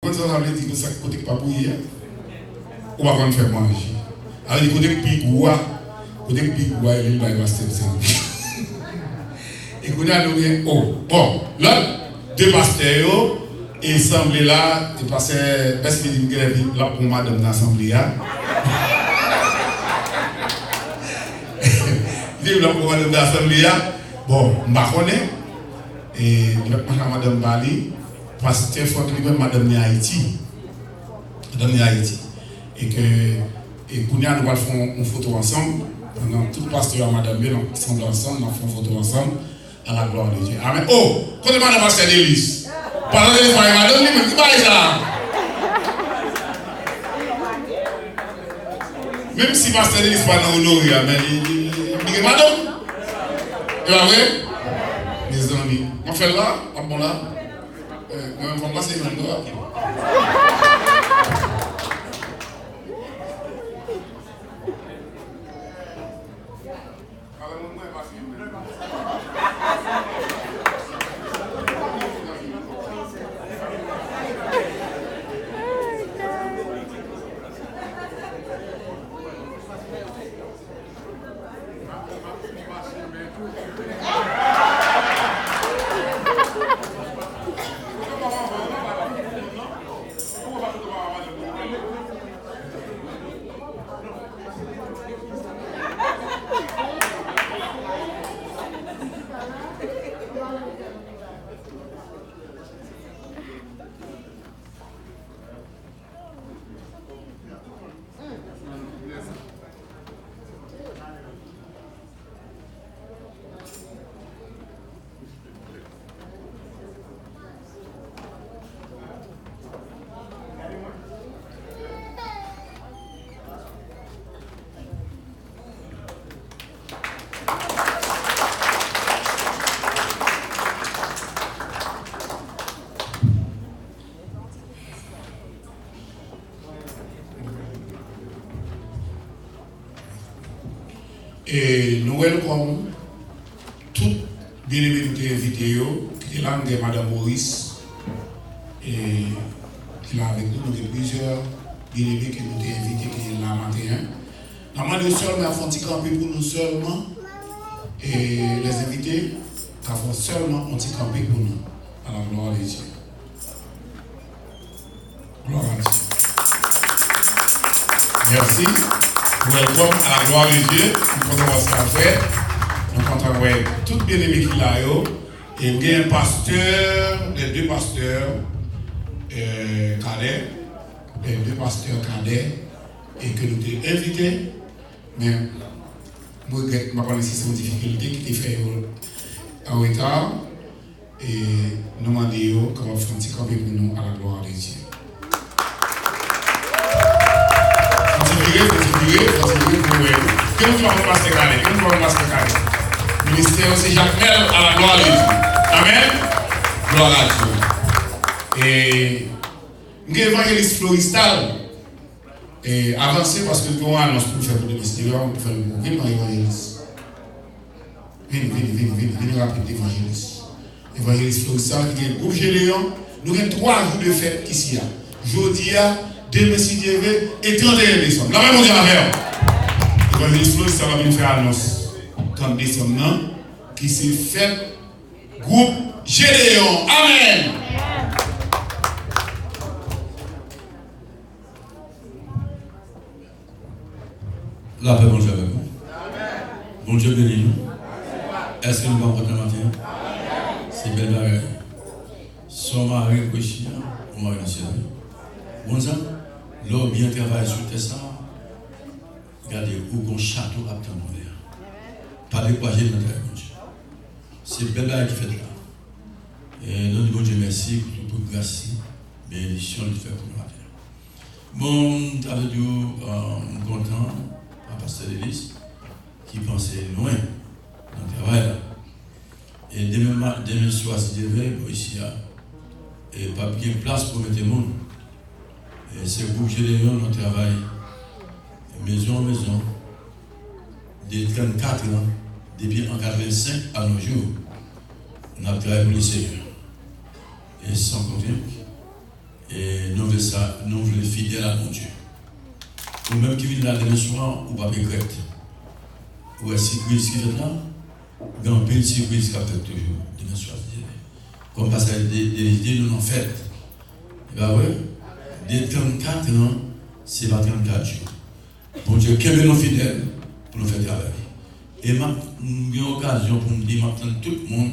Quand ça veut dire que ça côté pas pour hier, on va pas faire manger. Alors du côté pigoua, il va se faire. Et qu'on a nommé bon, là, deux pasteurs et l'assemblée là, et passé parce que dit que là pour madame l'assemblée là. Dit là pour madame l'assemblée là. Bon, je connais et madame Bali, pasteur faut que madame ni Haïti. Madame ni Haïti et que qu'on a nous allons faire une photo ensemble. Pendant tout pasteur et madame bien ensemble ensemble, on fait une photo ensemble. À la gloire de Dieu. Amen. Oh, quand on demande à pasteur d'Élise, pendant que les frères madame, qui parle ça? Même si pasteur d'Élise pas dans l'honoré, mais il dit madame. Et là, oui, mes amis, on fait là, on va là, on va passer dans le droit. Et nous welcome toutes bien aimés nous invités qui est là de Madame Maurice et qui est là avec nous, nous avons plusieurs bien aimés qui nous ont invités qui est là matin. Nous seulement à faire camper pour nous seulement et les invités qui font seulement un petit camper pour nous à la gloire de Dieu. Gloire à Dieu. Merci. Welcome à la gloire de Dieu. Nous comptons voir ce qu'on fait. Nous comptons voir tout bien aimé qui l'a eu. Et il y a un pasteur, les deux pasteurs cadets, les deux pasteurs cadets, et que nous avons invités. Mais je regrette ma connaissance des difficultés qui étaient faites en retard. Et nous demandons comment faire un petit camp pour nous à la gloire de Dieu. Que nous faisons passer carré, que nous faisons passer carré. Le ministère c'est Jacques Mel à la gloire de Dieu. Amen. Gloire à Dieu. Et nous avons évangéliste Floristal. Et avancer parce que nous avons annonce pour faire le ministère, pour faire le mot. Venez évangéliste. Venez rapide évangéliste. Évangéliste Floristal qui est le groupe Géléon. Nous avons 3 jours de fête ici. Jeudi, demain si Dieu veut, et 31 décembre. La même on dit la même. L'évangéliste Floristal va venir faire annonce 30 décembre, qui s'est fait groupe Gédéon. Amen. La paix, bon Dieu avec vous. Bon Dieu bénis nous. Est-ce que nous allons porter matin? C'est belle bagaille. Son mari, Kochia, ou mari national. Bon sang, l'homme bien travaille sur ça. Regardez où un château à temps moderne. Pas décourager notre bon Dieu. C'est belle bagaille qui fait là. Et nous disons Dieu merci pour toute grâce, bénédiction de faire pour nous matin. Bon, avec nous, content. Pasteur Élise, qui pensait loin dans le travail. Et demain soir, si Dieu veut, ici, et pas bien place pour mettre le monde. Et c'est pour que j'ai les gens dans le travail, maison en maison, de 34 ans, depuis en 85 à nos jours, on a travaillé pour le Seigneur. Et sans compter, et nous voulons ça, nous voulons fidèles à mon Dieu. Ou même qui vient là demain soir, ou pas regretter. Ou est-ce que qui fait là? Dans une surprise qui a fait toujours, demain soir. Comme passage des idées, nous en fait. Et bien, ouais, des 34 ans, c'est pas 34 jours. Bon Dieu, qu'est-ce que nous fidèles pour nous faire travailler. Et j'ai une occasion pour me dire maintenant tout le monde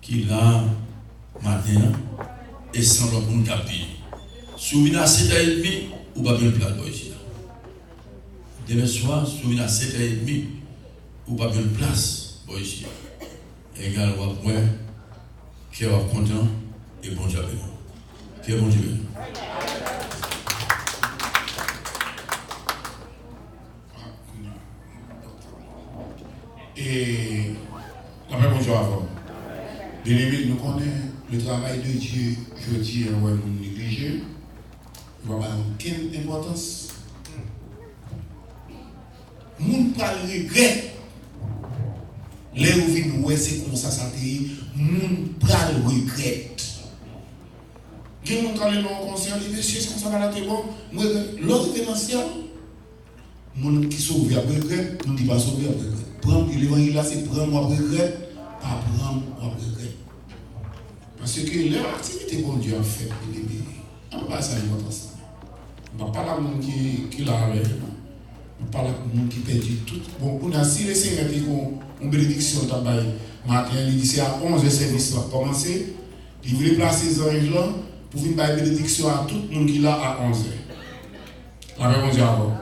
qui est là maintenant et sans le pour nous taper. Si vous venez à 7h30, vous n'avez pas bien place pour ici. Demain soir, si vous venez à 7h30, vous n'avez pas bien place pour ici. Et également, moi, qui est content et bon Dieu. Qui est bon Dieu. Et la paix, bonjour avant. Bien-aimé, nous connaissons le travail de Dieu, je dis, nous négliger. Il va avoir aucune importance. Moun pas regret. Les où nous c'est comme ça, ça te moun pas regret. Qui moun quand les non conscients, les messieurs, c'est comme ça, là, c'est bon. Moi, l'autre financier, moun qui sauve après regret, nous dit pas sauver après regret. Prendre l'évangile là, c'est prendre moi regret, pas prendre moi regret. Parce que l'activité que Dieu a fait, on ne peut pas ça l'importance. On ne parle pas de monde qui l'a avec. On parle de monde qui perd tout. Bon, on a si les Seigneurs qui ont une bénédiction matin, il dit c'est à 11h service va commencer. Il voulait placer les anges là pour venir faire une bénédiction à tout le monde qui l'a à 11h. La même Dieu avant.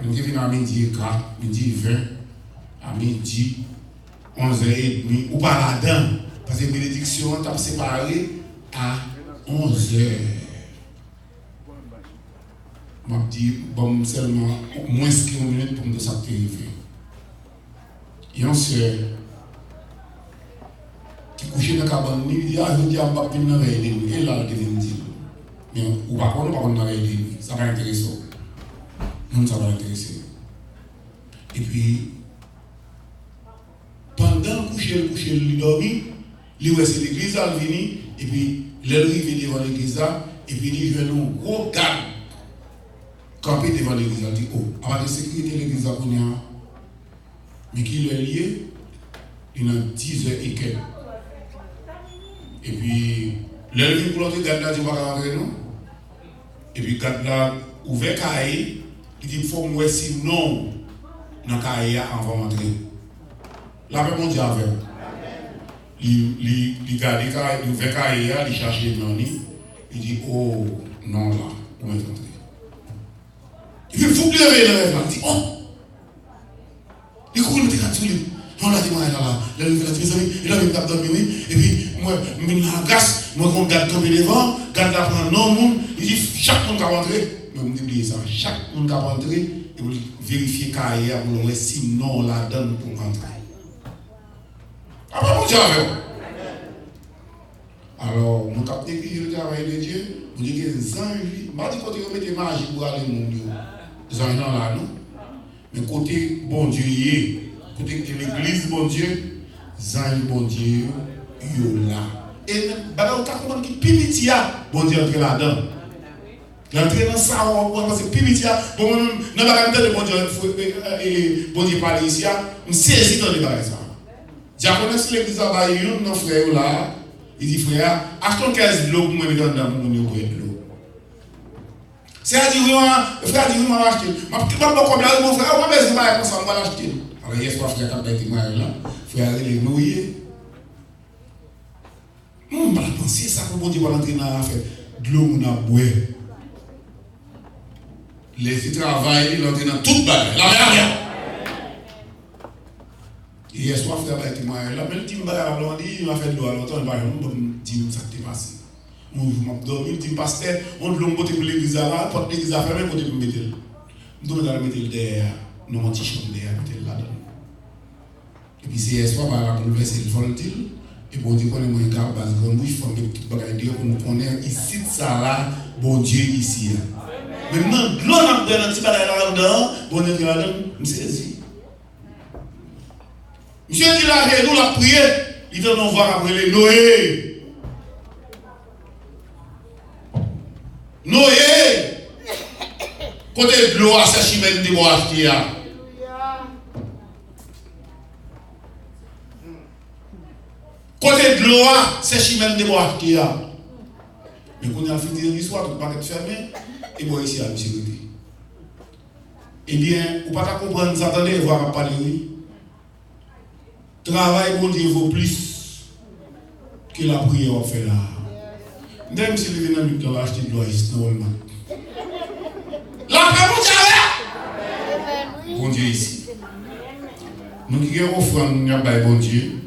Nous venons à midi 4, midi 20. À midi, 11h30, ou pas là-dedans, parce que la bénédiction t'a séparé à 11h. Je dis, bon, seulement moins de 15 minutes pour me dire ça qui arrive. Il y a un soeur qui couche dans la cabane, il dit, ah, je dis, je ne vais pas venir dans la nuit. Et là, il vient dire, mais ou pas qu'on ne va pas dans la nuit, ça va intéresser. Non, ça va intéresser. Et puis, pendant coucher, il dormi, il voit c'est l'église, il vient, et puis, il arrive devant l'église, et puis il voit un gros garde camper devant l'église, il dit, oh, avant de sécurité l'église, mais qui est lié, il a 10h et quelques. Et puis, il vient pour l'autre, garde là, il va rentrer, non? Et puis, garde là, ouvert cahier, il dit, il faut me voir sinon, dans le cahier, on va rentrer. La paix, mon Dieu, avec. Il garde le fait qu'il cherche les noms. Il dit, oh, non, là, on va rentrer. Il fait fou de lever le rêve, il dit, oh! Il court, il me dit, on l'a dit, moi, là, il a levé la télé, il a levé la télé, et puis, moi, je me agace, moi, je garde tomber devant, garde la prendre, non, il dit, chaque monde qui va rentrer, mais vous oubliez ça, chaque monde qui va rentrer, et vous vérifiez qu'il y a, vous l'aurez, sinon, la donne pour rentrer. Ah, bon Dieu, alors, nous avons écrit le travail de Dieu, nous disons que les anges, je ne dis pas que vous mettez magie pour aller au monde. Les anges là, non? Mais côté bon Dieu, côté l'église bon Dieu, les anges bon Dieu, ils sont là. Et vous comprenez que Pimitia, bon Dieu, entre là-dedans. L'entrée dans ça, parce que Pimitia, bon, nous n'avons pas de bon Dieu, bon Dieu parler ici, on saisit dans les bagages. Diacones, si l'église a baillé, nos frères là, il dit frère, achetons 15 de l'eau pour me mettre dans mon niveau de l'eau. C'est-à-dire, frère dit, moi, acheter. Je ne sais pas comment mon frère, moi, je ne sais pas comment ça, on va l'acheter. Alors, hier soir, frère, quand il était là, frère, il est nouillé. On va penser ça, pour bon Dieu, va entrer dans l'affaire. De l'eau, on a boire. Les filles travaillent, ils entrent dans toute balle. La rien. Hier soir, frère, il était là, même si il m'a fait de l'eau à l'automne, il m'a dit, ça t'est passé. Moi, je m'ai dormi, il dit, pasteur, on doit me mettre pour l'église là, pour l'église à fermer, pour me mettre. Je dois mettre derrière, nous, mon petit chambre derrière, mettre là-dedans. Et puis, c'est hier soir, on va verser le volatile, et bon Dieu, on est moins grave, parce que moi, il faut mettre tout bagaille Dieu pour nous connaître ici, ça là, bon Dieu ici. Maintenant, l'on a besoin d'un petit bagaille là-dedans, bon Dieu là-dedans, je me saisis. Monsieur dit là, nous la prié, il doit nous voir après les Noé. Noé, côté de l'eau à ces chimènes de bois qui a. Côté de l'eau, c'est chimène de bois qui a. Mais quand on a fini l'histoire, tout va être fermé, et moi ici à la sécurité. Eh bien, vous ne pouvez pas comprendre ça, attendez, voir à parler, oui. Travail, bon Dieu, vaut plus que la prière on fait là. Même si les gens ne va acheter de l'eau, c'est normalement. La paix, bon Dieu, ici. Nous qui avons offert, nous avons bon Dieu.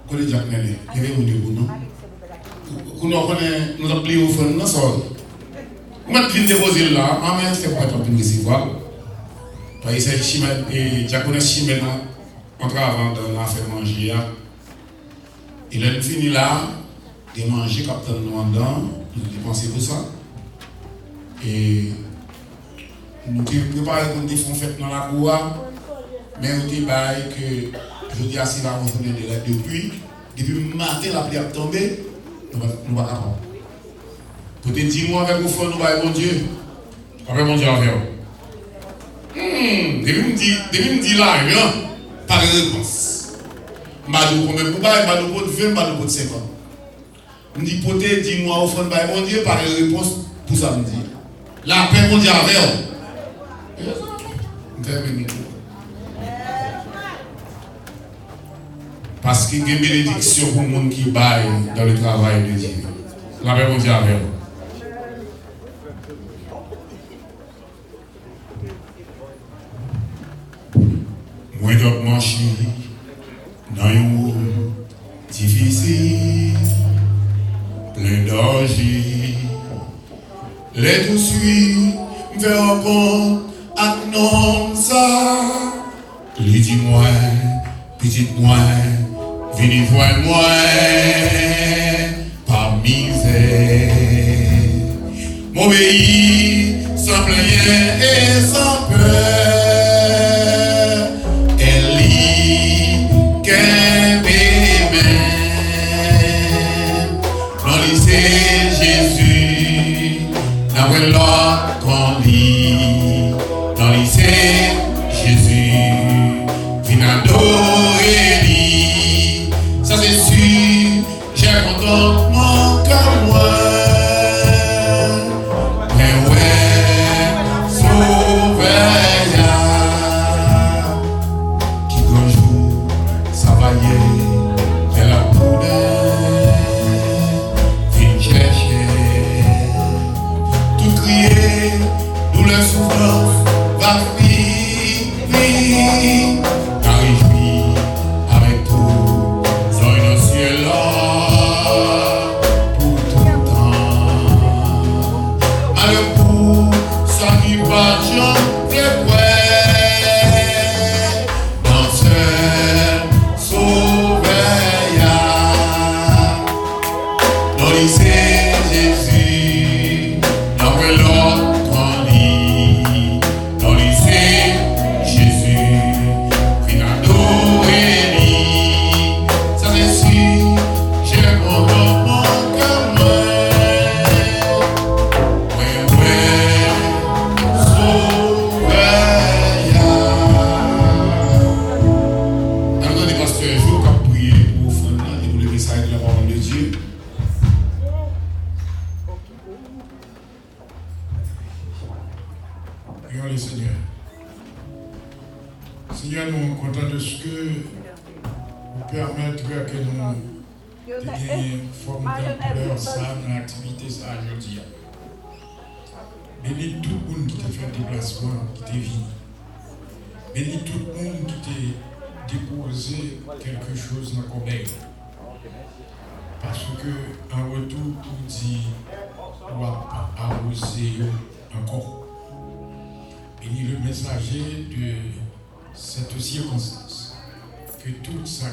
Vous connaissez Jacques Nelly, il y a un Dieu pour nous. Nous avons plié au fond, nous sommes. Nous avons déposé là, mais c'est pas pour nous recevoir. Parce que Chimène, et Jacques Chimène, on travaille dans l'affaire manger. Il a fini là, de manger, captain nous en dedans, nous pensons pour ça. Et nous avons préparé pour des fonds faits dans la cour, mais nous avons dit que je dis à Sylvain, depuis le matin, la pluie a tombé, nous ne sommes pas capables. Pour te dire, moi, avec vous, nous allons bon Dieu. Avec mon Dieu, avec vous. Depuis me dire là, rien, pas de réponse. Je ne sais pas combien de 20, je ne sais pas 50. Je dis, pour te dire, moi, au fond, mon Dieu, pas de réponse pour ça, me dire. La paix, mon Dieu, avec vous. Parce qu'il y a une bénédiction pour les gens qui baillent dans le travail de Dieu. La paix, mon Dieu, avec vous. Moi, je dois marcher dans un monde difficile, plein d'orgie. Les tout suivent vers un bon annonce. Lui dit moi, petite moi, venez voir moi, par misère. Mon pays sans rien et sans peur. Jésus, d'après l'ordre qu'on lit, dans lycée, Jésus, viens adorer lui. Ça c'est sûr, j'ai content mon cœur moi. Mais ouais, sauveur, qui un jour, ça va y est, de la douleur. D'où la souffrance va finir. Car il vit avec tout, dans le ciel là, pour tout le temps. Malheur pour ça qui va chanter, dans ce sauveur, dans lycée Jésus. L'ordre qu'on lit, dans lycée, Jésus, viens adorer lui. Ça c'est sûr, j'ai content mon cœur, sauveur. Alors, on est pasteur un jour, quand prier pour vous et pour le message de la parole de Dieu. Prions le Seigneur. Seigneur, nous sommes contents de ce que vous permettre que nous ayons une forme d'ampleur, ça, dans l'activité, ça, aujourd'hui. Bénis tout le monde qui t'a fait déplacement, qui t'a venu. Bénis tout le monde qui t'a déposé quelque chose dans le corbeille. Parce que, en retour, pour dire, on va arroser encore. Bénis le messager de cette circonstance, que tout ça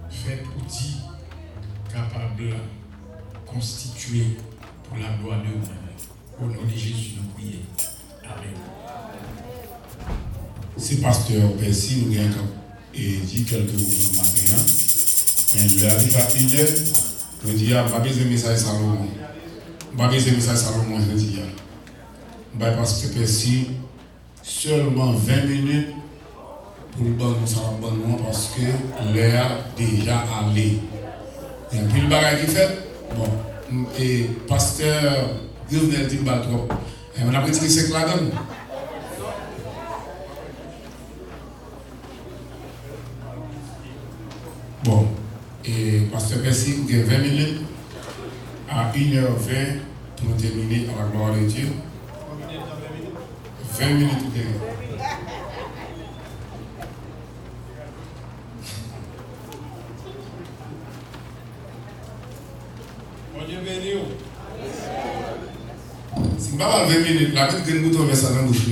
fait outil capable de constituer pour la gloire de Dieu. Au nom de Jésus, nous prions. Amen. C'est pasteur Percy, nous avons dit quelques mots ce matin. Mais le arrive à 1h, nous dit, ah, pas besoin de message Salomon. vais vous ça Salomon je dis. Parce que Percy, seulement 20 minutes pour le bon Salomon parce que l'air déjà allé. Et puis le bagage qui fait, bon, et pasteur Gilnel dit trop. Et on a pris ce que là-dedans. Bon, et pasteur Percy, il y a 20 minutes à 1h20 pour terminer à la gloire de Dieu. 20 minutes de Mon Dieu béni. si je ne 20 minutes, la tête que nous tombons ça dans le bouche.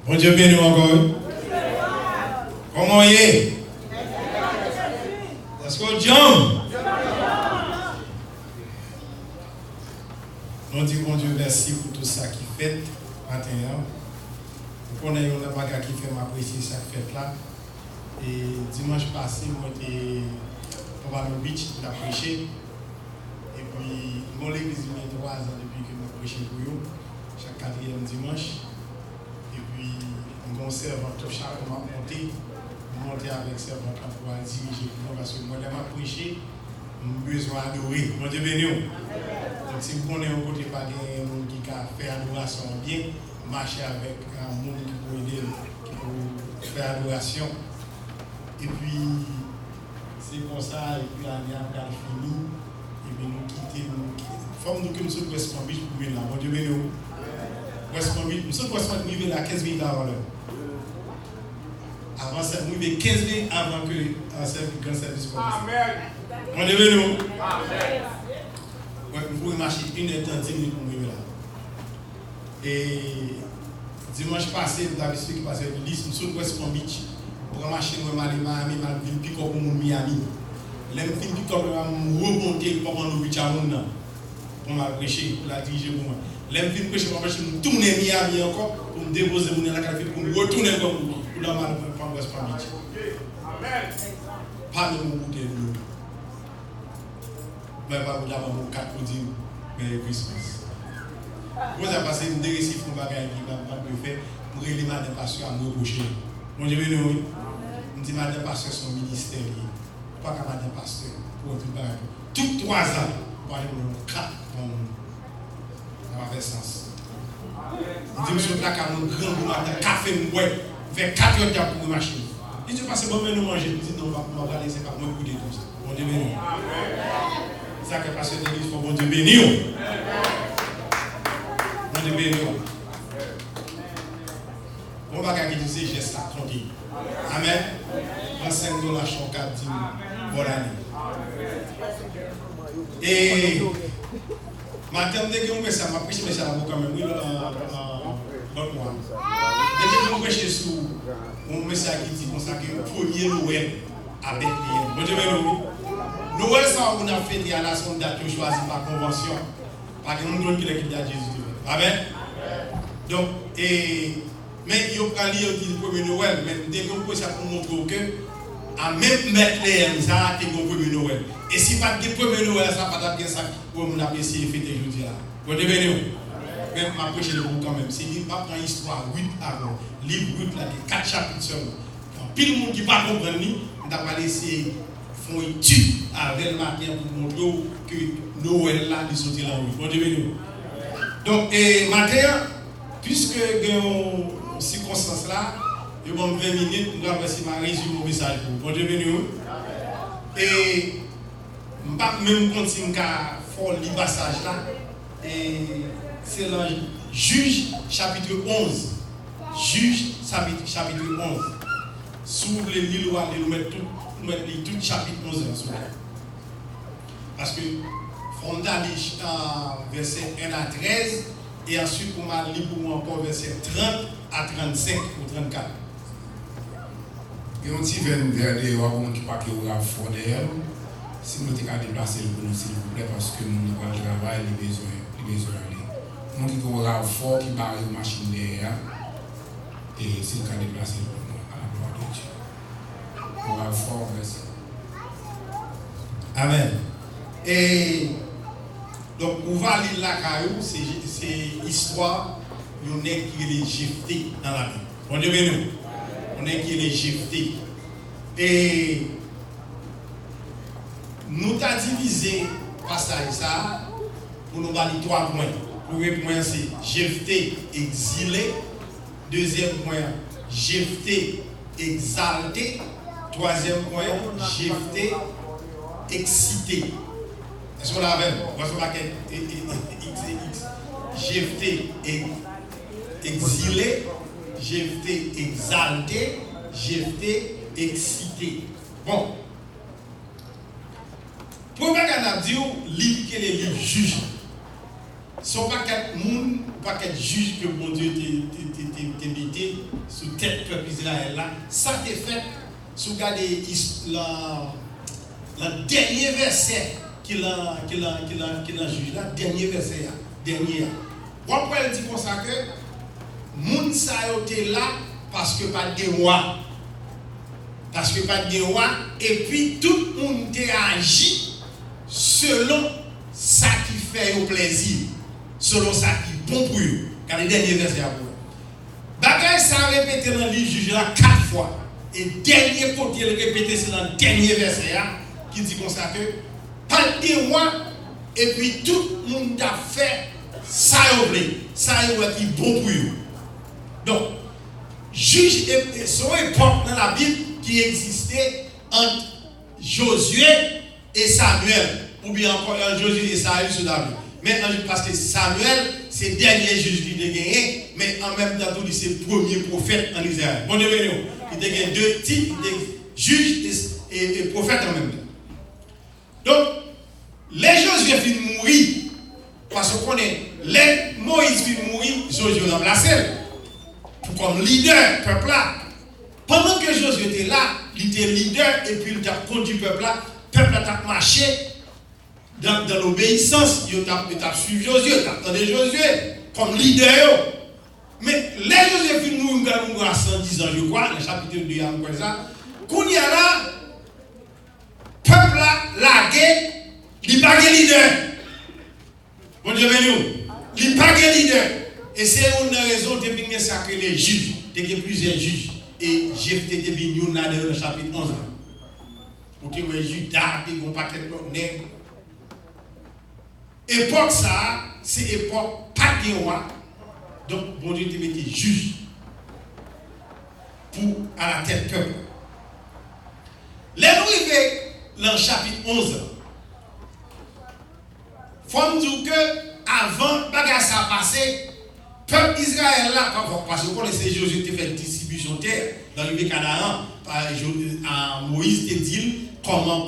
Mon Dieu béni encore. Comment il est? Est-ce que John? On dit bon Dieu merci pour tout ça qui fait maintenant. Vous connaissez un bagage qui fait m'apprécier ça qui fait là. Et dimanche passé, moi j'étais au Ballon Beach pour prêcher. Et puis, mon l'église il y a 3 ans depuis que je prêche pour eux, chaque 4e dimanche. Et puis, mon servant Charles m'a monté avec servant pour diriger pour moi parce que moi, je m'a prêché, j'ai besoin d'adorer. Mon Dieu béni. Donc, si vous connaissez un côté pas de monde qui a fait adoration bien, marcher avec un monde qui peut aider, qui peut faire adoration. Et puis, c'est comme ça, et puis l'année après fini, et puis nous quitter. Forme nous que nous sommes West Palm Beach pour venir là. Mon Dieu béni. West Palm Beach, nous sommes West Palm Beach là 15 minutes avant l'heure. Avant ça, nous vivons 15 minutes avant que un grand service commence. Amen. Mon Dieu béni. Amen. Vous pouvez marcher 1h30 minutes pour venir là. Et dimanche passé, nous avons expliqué parce que nous sommes West Palm Beach. Pour marcher, je vais aller à Miami, je vais pick up pour Miami. Je vais pick up pour remonter pour nous pour me prêcher, pour la diriger pour moi. Je vais prêcher pour me tourner Miami encore, pour me déposer la café, pour me retourner pour la malle pour West Palm Beach. Amen. Pas de mon bouteille de l'eau. Je ne vais pas vous dire mon 4 pour dire Merry Christmas. Vous avez passé une récit pour un bagage qui va faire pour élire madame pasteur à me reprocher. Mon Dieu béni, oui. Je dis madame pasteur son ministère. Pas qu'à madame pasteur pour tout bagage. Toutes 3 ans, pour aller pour le 4 ça va faire sens. Je dis monsieur là qu'à mon grand matin café moi vers 4 heures pour marcher. Il dit parce que bon mais nous manger, il dit non on va laisser pas moi écouter tout ça. Mon Dieu béni. C'est ça que pasteur dit faut bon Dieu béni. Mon Dieu béni. On va gagner des gestes à compter. Amen. $5 chaque 4 dit bonne année. Et maintenant, dès que on ça m'a prêché, mais ça m'a quand même, oui, l'autre mois. Dès que on prêche sur un message qui dit qu'on s'est premier Noël à Bethléem. Bon Dieu, Noël, ça, on a fait à la seconde date choisie par convention. Par que nous qui l'équipe de Jésus. Amen. Donc, mais il y a le premier Noël, mais dès qu'on prêche ça pour montrer que, à même Bethléem, ça a été le premier Noël. Et si pas de premier Noël, ça va pas bien ça pour nous apprécier et fêter aujourd'hui là. Vous devez même m'approcher le groupe quand même. C'est livre pas dans l'histoire 8 avant. Livre 8 là, 4 chapitres seulement. Quand pile monde qui pas comprendre ni, on n'a pas laissé font étude avec le matin pour montrer que Noël là il sorti là. Vous devez donc et matin puisque dans circonstance là, il y a 20 minutes pour avoir ma résumé mon message pour vous devez et je ne vais pas même continuer à faire le passage là. Et c'est le Juge chapitre 11. Juge chapitre 11. S'ouvre les livres, nous mettons tout chapitre 11 là. Parce que on a dit verset 1 à 13 et ensuite on m'a lu pour moi encore verset 30 à 35 ou 34. Et on dit vers des gens qui partent au fond derrière. Si nous avons déplacé le nous, s'il vous plaît, parce que nous avons un travail, les besoins d'aller. Nous avons un fort qui barre une machine derrière, et si nous avons déplacé le Amen. Et donc, on va lire la caillou, c'est l'histoire d'un nègre qui est gifté dans la vie. Bon Dieu béni. On est qui est gifté. Et nous avons divisé le passage ça pour nous valider 3 points. Le premier point c'est gifté, exilé. Deuxième point, gifté, exalté. Troisième point, gifté, excité. Est-ce qu'on l'a avec? Voici la quête. Gifté, exilé. Gifté, exalté. Gifté, excité. Bon. Pour que nous disions, livre qui est le livre juge. Ce n'est pas qu'un monde, pas qu'un juge que mon Dieu t'a mis sous tête peuple Israël là. Ça t'est fait, si vous regardez le dernier verset qu'il a jugé, le dernier verset, dernier. Pourquoi elle dit comme ça que moun sa yote là parce que pas de roi. Parce que pas de roi. Et puis tout le monde a agi selon ça qui fait au plaisir. Selon ça qui est bon pour eux. Car le dernier verset à vous. Bagay ça répété dans le livre juge là 4 fois. Et dernier côté il répété c'est dans le dernier verset là qui dit comme ça que pas de roi. Et puis tout le monde a fait ça qui est bon pour eux. Donc, juge et son époque dans la Bible qui existait entre Josué et Samuel, ou bien encore Josué et Saül sur David. Mais parce que Samuel, c'est le dernier juge qui a gagné, mais en même temps, c'est le premier prophète en Israël. Bon, il a gagné 2 types de juges et prophètes en même temps. Donc, les Josué finissent mourir, parce qu'on est, les Moïse finissent mourir, Josué remplacé. Comme leader, peuple là. Pendant que Josué était là, il était leader et puis il a conduit le peuple là a marché dans l'obéissance. Il a suivi Josué, il a entendu Josué comme leader. Mais les Josué finit nous à 110 ans, je crois, le chapitre 2, il y a encore ça. Quand il y a là, peuple là, lagué, il n'est pas un leader. Bon Dieu béni, il n'est pas un leader. Et c'est une raison de venir ça que les juges, il y a plusieurs juges. Et j'ai fait des vignes dans le chapitre 11. Pour que les Judas, ils n'ont pas de nègre. Époque ça, c'est époque pas de roi. Donc, bon Dieu te mettait juge pour à la tête peuple. Les nous arrivons dans le chapitre 11. Il faut me dire que avant que ça passé, peuple Israël là, parce que vous connaissez Josué qui fait distribution de terre dans le pays Canaan, Moïse te dit comment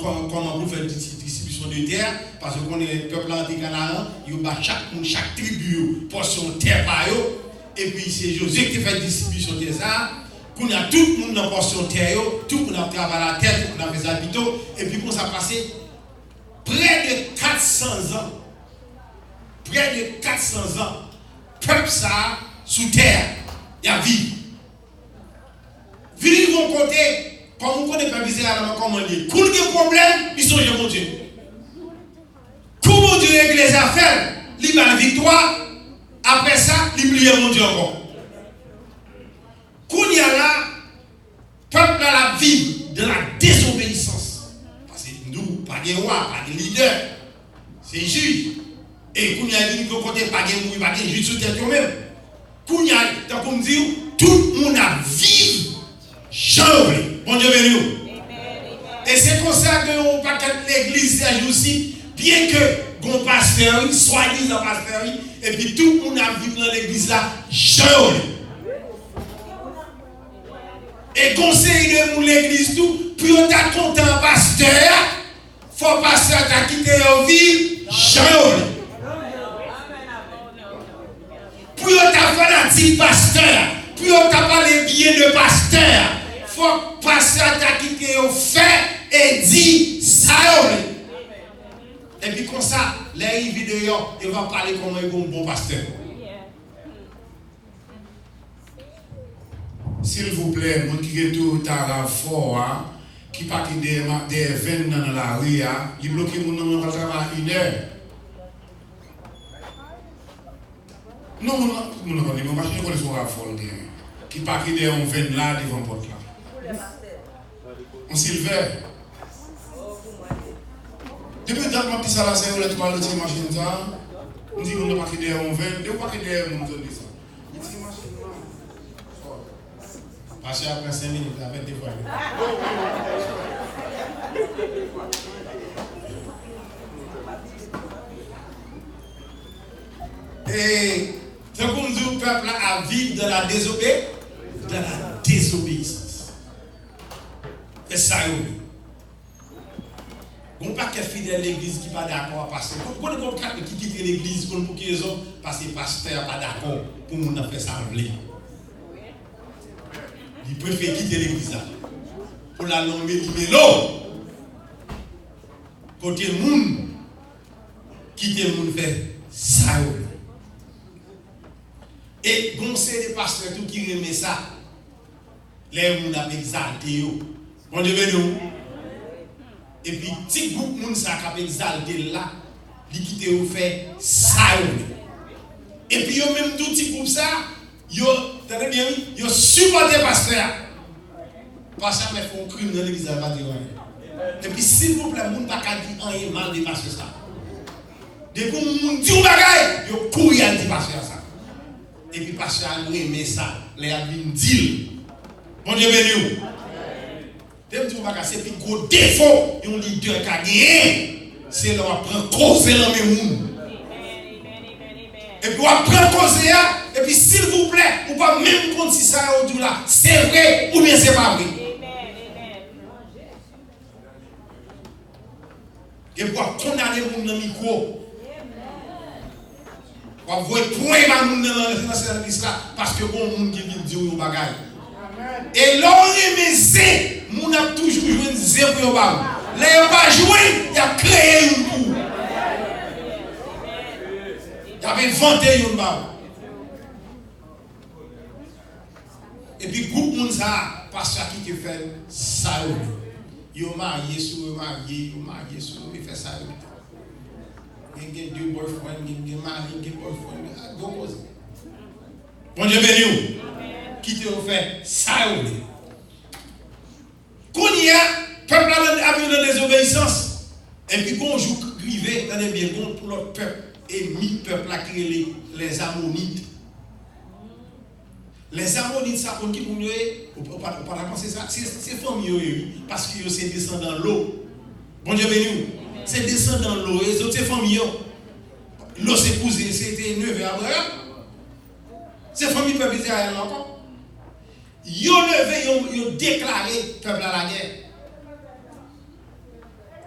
vous faites distribution de terre, parce que vous connaissez le peuple là de Canaan, il y a chaque tribu portion de terre par eux, et puis c'est Josué qui fait distribution de ça, qu'on a tout le monde dans portion de terre, tout le monde a travaillé la terre, tout le monde a fait habitants, et puis qu'on s'est passé près de 400 ans. Près de 400 ans. Peuple ça, sous terre, il y a vie. Vivre de mon côté, comme on connaît pas Israël, comment dire. Quand il y a un problème, ils sont de mon Dieu. Comment Dieu règle les affaires, il a la victoire. Après ça, il plie mon Dieu encore. Quand il y a là, peuple a la vie de la désobéissance. Parce que nous, pas de roi, pas de leader, c'est juge. Et quand il y a une côté, pas de mouille, pas de juge sur terre même. Quand il y a, tant qu'on dit, tout le monde a vivre, jamais. Bon Dieu béni. Et c'est comme ça que on pas l'église ces jours-ci, bien que mon pasteur, soi-disant pasteur, et puis tout le monde a vécu dans l'église là, jamais. Et conseil de l'église tout, puis on t'a content pasteur, faut pasteur t'a quitté au vie, jamais. Puis on t'a fanatique pasteur, puis on t'a parlé bien de pasteur, faut pasteur t'a quitté au fait et dit ça. Et puis comme ça, les vidéos, ils vont parler comme un bon pasteur. S'il vous plaît, mon qui est tout à la fois, qui pas qui des veines dans la rue, il bloque mon nom va travailler 1 heure. Non, mon machine connaît son rafole qui pas qui des on veine là devant porte là. On silver. Depuis dans mon petit salaire c'est le 3 le machine ça. On dit on pas qui des on veine, de pas qui des mon dit ça. Parce qu'après 5 minutes, avec des fois. Et c'est comme dit le peuple à vivre dans la désobéissance. C'est ça, oui. On ne peut pas fidèle l'église qui n'est pas d'accord à passer. Pourquoi on ne peut pas quitter l'église pour qu'ils ont parce que le pasteur n'est pas d'accord pour nous faire ça en blé. Il préfère quitter l'église là. Pour la langue l'eau. Côté le monde, quitter le monde fait ça. Et bon, c'est des pasteurs tout qui remet ça. Les gens ont exalté. Bon Dieu béni. Et puis, petit groupe de gens qui ont exalté là, ils quittent ou fait ça. Et puis, même tout petit groupe ça, ils supportent les pasteurs. Parce qu'ils font un crime dans l'église. Et puis, s'il vous plaît, les gens ne peuvent pas dire rien mal des pasteurs. Depuis que les gens disent bagaille, ils courent à dire pasteur ça. Et puis, pasteur a aimé ça. Les gens disent. Bon Dieu béni. C'est plus gros défaut d'un leader qui a gagné. C'est leur prendre cause dans mes mondes. Et puis, on prend cause et puis, s'il vous plaît, ou pas même compte si ça est là, c'est vrai ou bien c'est pas vrai. Et puis, on condamner les gens dans le micro. On va point les gens dans le service là parce que bon monde qui vient dire aux bagailles. Et l'on est mon a toujours joué un zéro pour le bas. Là, il pas joué, il a créé une coup. Il a inventé une bas. Et puis, groupe monde ça, parce qui te fait ça. Il est marié sur il fait ça. Il y a deux boyfriends, il y a marié, il y a boyfriend. Bon Dieu béni. Qui te fait ça. Quand il y a peuple a vu la désobéissance, et puis quand on joue grivé, on est bien bon pour l'autre peuple, et mi-peuple a créé les Ammonites. Les Ammonites, ça pour qui pour nous, on ne peut pas penser ça, c'est famille, parce que c'est descendant dans l'eau. Bon Dieu béni, c'est descendant dans l'eau, et les autres c'est famille. L'eau c'est posé, c'était neveu Abraham. C'est famille peuple Israël encore. Ils ont levé, ils ont déclaré peuple à la guerre.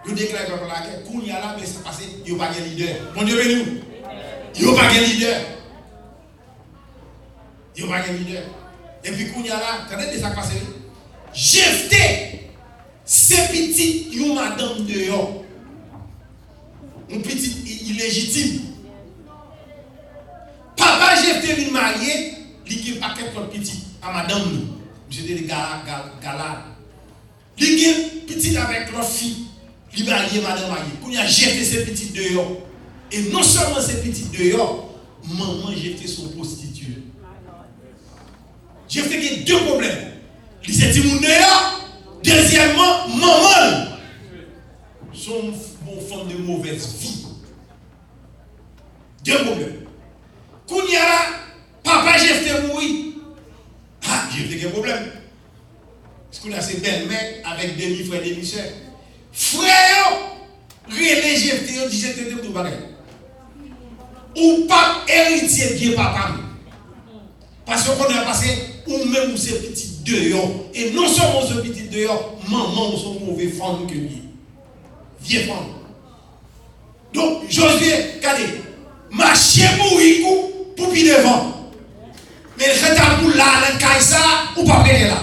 Ils ont déclaré peuple à la guerre. Quand il y a là, mais ça passe, ils n'ont pas de leader. Bon Dieu béni. Ils n'ont pas de leader. Ils n'ont pas de leader. Et puis quand il y a là, regardez ça passe. Jephthé, c'est petit, ils ont madame dehors. Un petit illégitime. Papa Jephthé vient marier, il n'y a pas quelqu'un petit. À madame nous, j'étais des galades. Il y a petit avec leur fille, il va allier madame mariée. Quand il a jeté ses petites dehors, et non seulement ces petites dehors, maman jeté son prostituée. J'ai fait deux problèmes. Il s'est dit mon dehors, deuxièmement, maman, son femme de mauvaise vie. Deux problèmes. Quand il y a là, papa j'ai fait mourir. Ah, j'ai fait un problème. Parce qu'on a ces belles-mères avec demi-frères et demi-sœurs. Frère, relégé, dit j'étais tout pareil. Ou pas héritier bien papa. Parce qu'on a passé, ou même ces petites dehors. Et non seulement ces petites dehors, maman, sont mauvais femmes que lui. Vieille femme. Donc, Josué, regardez, marcher mourir pour puis devant. Mais le retard pour là, le caïsa, ou pas prêter là.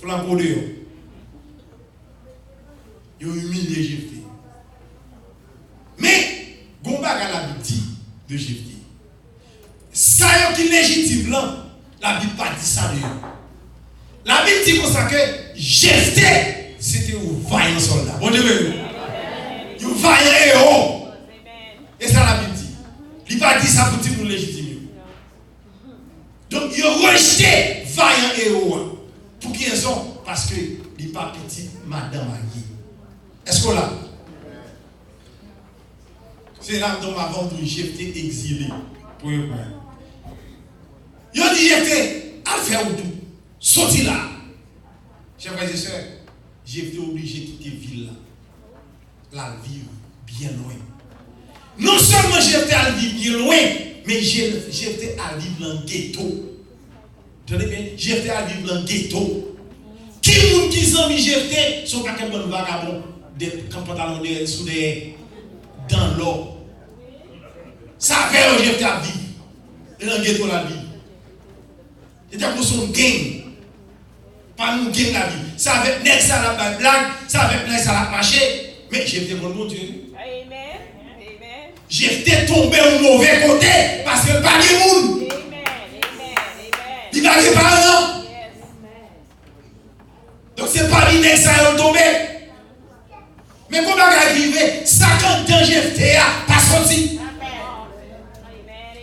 Flambeau de eux. Ils ont humilié Jephthé. Mais, Gomba a la dit de Jephthé. Ça qui est légitime là, la Bible pas dit ça de eux. La Bible dit comme ça que Jephthé, c'était un vaillant soldat. Bon Dieu, un vaillant héros. Et ça la Bible dit. Il n'a pas dit ça pour dire nous légitimer. Donc il a rejeté vaillant héros. Pour qui raison? Parce que il n'est pas petit madame Agui. Est-ce qu'on l'a? C'est là dont ma vente de Jephthé exilé. Pour eux. Il a dit Jephthé, à faire tout. Sorti là. Chers frères et sœurs, Jephthé obligé de quitter la ville là. La vivre bien loin. Non seulement Jephthé à vivre bien loin, mais Jephthé à vivre dans le ghetto. Tenez bien, Jephthé à vivre dans le ghetto. Qui moun qui s'envie Jephthé sont pas quelqu'un de vagabond, des pantalons sous des dans l'eau. Ça fait Jephthé à vivre. Et dans le ghetto la vie. C'est pour son gang. Pas nous gang la vie. Ça avec nèg ça la blague, ça avec nèg ça la marché. Mais Jephthé bon mon Dieu. Amen. Amen. Jephthé tombé au mauvais côté parce que pas de monde. Amen. Amen. Il va les parents. Donc c'est pas lui nèg ça est tombé. Mais comment arriver 50 ans Jephthé a pas sorti.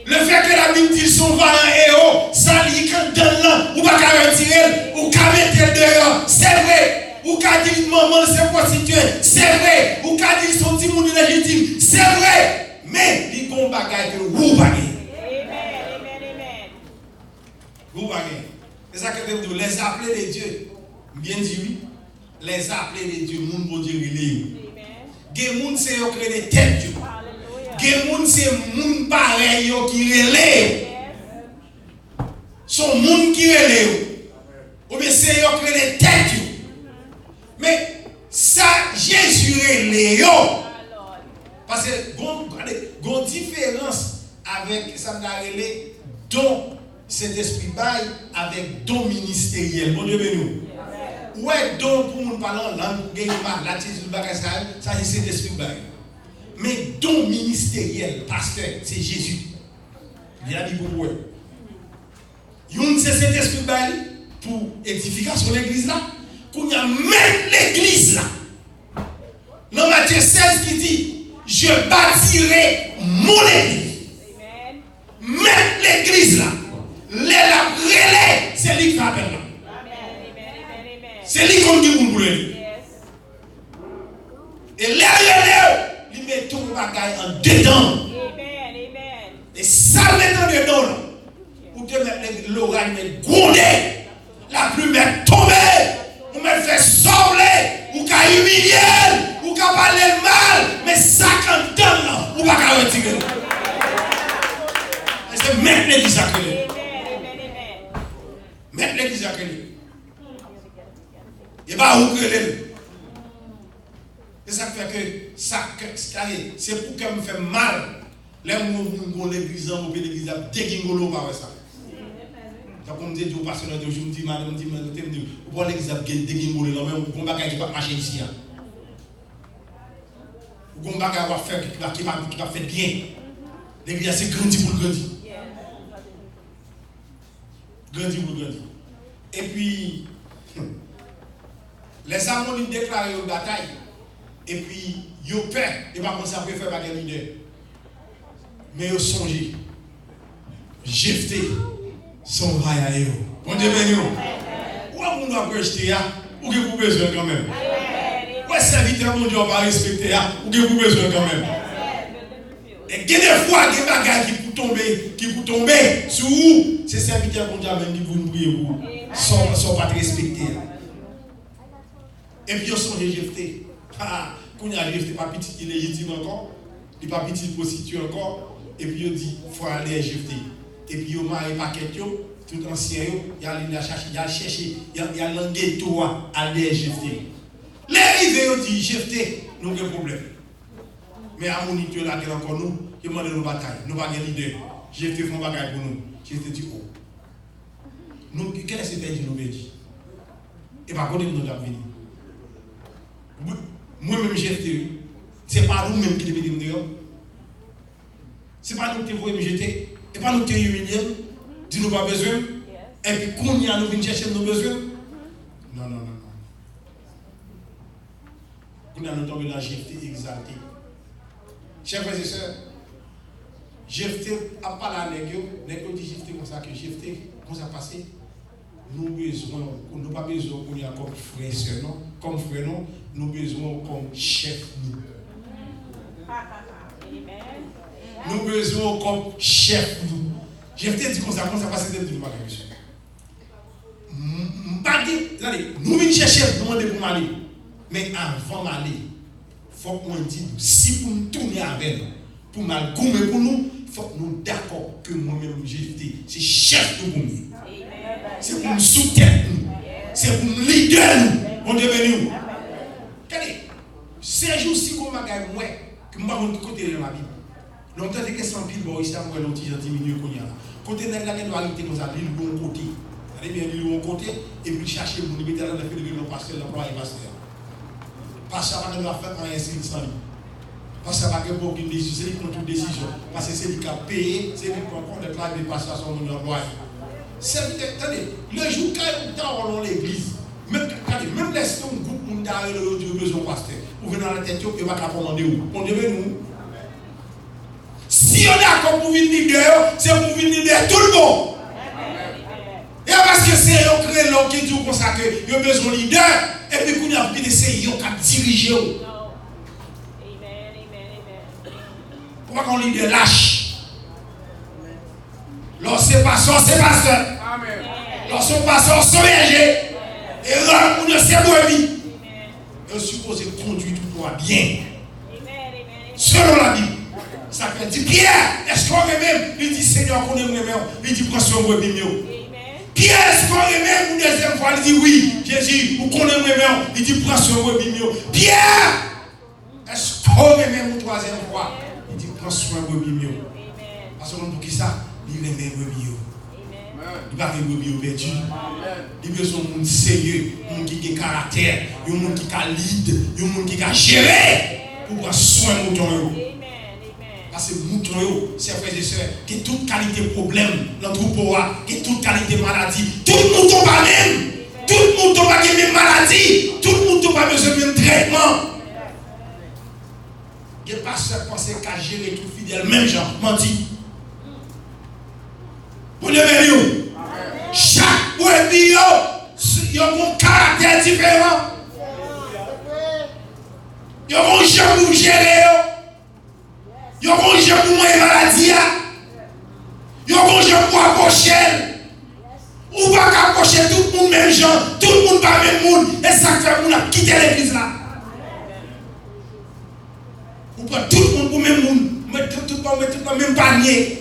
Le fait que la Bible dit son vaillant héros, ça dit quand donne là, ou pas qu'à retirer, ou qu'à mettre dehors, c'est vrai. Ou qu'à dire maman c'est prostituée, c'est vrai. Ou qu'à dire son petit monde légitime, c'est vrai. Mais il y a un bagage que vous baguez. Amen. Vous baguez. C'est ça que je veux dire, les appeler les dieux. Bien dit oui. Les appeler les dieux, moun bon Dieu relève. Des moun c'est eux créer des têtes Dieu. Gen moun c'est moun pareil qui relève. Son moun qui relève. Ou bien c'est yo qui les têtes. Mais ça Jésus relève. Parce que gon différence avec ça m'a relève don cet esprit bail avec don ministériel. Bon Dieu béni. Ouais don pour moun parler en langue gagner la Jésus bagage ça c'est cet esprit bail. Mais don ministériel, pasteur, c'est Jésus. Il a dit pour vous. Yon c'est cet esprit pour édification de l'église là. Qu'on y a même l'église là. Dans Matthieu 16 qui dit, je bâtirai mon église. Même l'église là. Les relais, c'est lui qui appelle là. C'est lui qui dit pour vous. Et les relais, il met tout le bagage en dedans. Amen. Et ça maintenant dedans, pour te mettre l'oreille mais gronder, la pluie met tomber, ou me fait sauver, ou qu'à humilier, ou qu'à parler mal, mais ça quand dedans là, ou pas qu'à retirer. C'est mettre l'église à créer. Mettre l'église à créer. Et pas où créer. C'est ça qui fait que ça, c'est pour qu'elle me fait mal. Les gens l'église, l'église, dégingolo par ça. Ça comme dit au pasteur de je me dis madame pour l'église dégingolo là même on va qui va marcher ici. On va faire qui va faire bien. L'église c'est grandi pour grandir. Grandi pour grandir. Et puis les armes ont déclaré une bataille. Et puis, ils ont peur, et pas comme ça, ils faire bagarre leader. Mais ils ont songé. Jephthé, son vaillant héros. Bon Dieu béni. Où est-ce qu'on doit rejeter, ou que vous besoin quand même? Où est-ce que serviteur, mon Dieu, on va respecter, ou que vous besoin quand même? Et des fois, il y a des bagages qui pour tomber sur vous, c'est serviteur, mon Dieu, même qui vous prier pour sans pas te respecter. Et puis, ils ont songé Jephthé. Quand il arrive, il n'est pas petit illégitime encore, il n'est pas petit prostitué encore, et puis il dit il faut aller à Jephthé. Et puis il m'a paquet, tout ancien, il a cherché, il a langué tout à aller à Jephthé. L'arrivée, il dit Jephthé, nous avons un problème. Mais à mon niveau, là, encore nous, il demande nos batailles, nous n'avons pas de leader. Jephthé fait un bagage pour nous. Jephthé dit oh. Nous, quel est ce que nous avons dit? Et par contre, nous avons venu. Moi-même, Jephthé, ce n'est pas nous-mêmes qui devons dire dehors. Ce n'est pas nous qui devons me jeter. Ce n'est pas nous qui humilier. Dis-nous pas besoin. Et puis, quand nous venons chercher nos besoins, qu'on a tombé dans Jephthé exalté. Chers frères et sœurs, Jephthé a parlé à Négio dit Jephthé comme ça, que Jephthé, comment ça passé? Nous besoin, nous pas besoin qu'on y a comme frère, sœur, non? Comme frère, non? Nous besoin comme chef, nous. Nous besoin comme chef, nous. Jephthé dit comme ça passe de tout le monde. Nous venons chercher, nous demandons pour m'aller. Mais avant d'aller, il faut qu'on dise, si pour nous tourner avec nous, pour mal gommer pour nous, il faut que nous d'accord que moi-même, Jephthé, c'est chef de nous. C'est pour nous soutenir, c'est pour nous leader, nous. On devient nous. Regardez, ces jours-ci, comme je gagne moi, que je vais côté de la Bible. Longtemps, des questions pile, bon, ici, moi, l'autre, j'ai diminué. Côté de la Bible, arrêter comme ça, l'île bon côté. Allez bien, l'île bon côté, et puis chercher, vous mettez dans le fait de le pasteur, l'emploi et pasteur. Pasteur, on va faire un incident sans lui. Pasteur, va faire aucune décision, c'est lui qui prend toute décision. Parce que c'est lui qui a payé, c'est lui qui prend compte de la vie, pasteur, son employé. Attendez, le jour quand on est dans l'église, même les gens qui ont besoin de pasteur, vous venez dans la tête, vous ne pouvez pas commander où. On devait nous. Si on est d'accord pour venir leader, c'est pour venir leader tout le monde. Et parce que c'est eux qui créent l'homme qui dit comme ça que vous avez besoin de leader, et puis qu'on a envie de c'est eux qui ont dirigé. Pourquoi qu'on leader lâche? Lorsque pasteur, c'est pasteur. Lorsque pasteur, c'est berger. Et là, on ne sait pas vie. Et on suppose conduire tout droit bien. Selon la Bible. Ça fait dire Pierre, est-ce qu'on est même? Il dit Seigneur, qu'on est même. Il dit prends soin de moi. Pierre, est-ce qu'on est même? Une deuxième fois, il dit oui. Jésus, vous connaissez même. Il dit prends soin de moi. Pierre, est-ce qu'on est même une troisième fois? Il dit prends soin de moi. Parce que pour qui ça? Il est même bio. Il va faire bio perdu. Il veut son monde sérieux, un monde qui a caractère, un monde qui a lead, un monde qui a géré pour prendre soin de mouton. Parce que mouton, c'est frères et sœurs, qui a toute qualité de problème dans le troupeau, qui a toute qualité de maladie. Tout le monde pas même. Tout le monde pas de même maladie. Tout le monde pas besoin de même traitement. Il n'y a pas seul pensée qu'à gérer tout fidèle, même gens, menti. Vous devez chaque brebis, il y a un caractère différent. Il y a un gens pour gérer. Il y a un gens pour moins maladie. Il y a un gens pour approcher. Ou pas approcher tout le monde, même gens. Tout le monde pas même monde. Et ça fait qu'on a quitté l'église là. Ou pas tout le monde pour même monde. Mettre tout le monde même panier.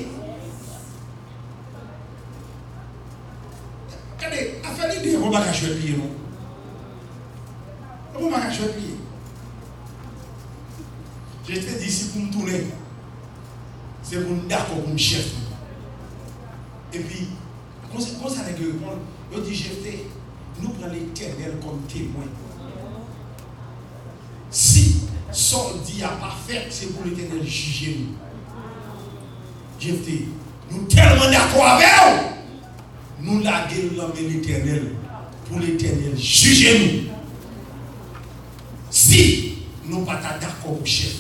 Regardez, affaire l'idée, on va pas jouer pied, non? On va pas jouer pied. Je te dis, si pour me tourner, c'est pour me d'accord pour me chef. Et puis, comment ça n'est que, on dit, Jephthé, nous prenons l'Éternel comme témoin. Si son dit à pas fait, c'est pour l'Éternel juger nous. Jephthé, nous tellement d'accord avec vous. Nous laguons l'homme de l'Éternel pour l'Éternel juger nous. Si nous ne sommes pas d'accord au chef.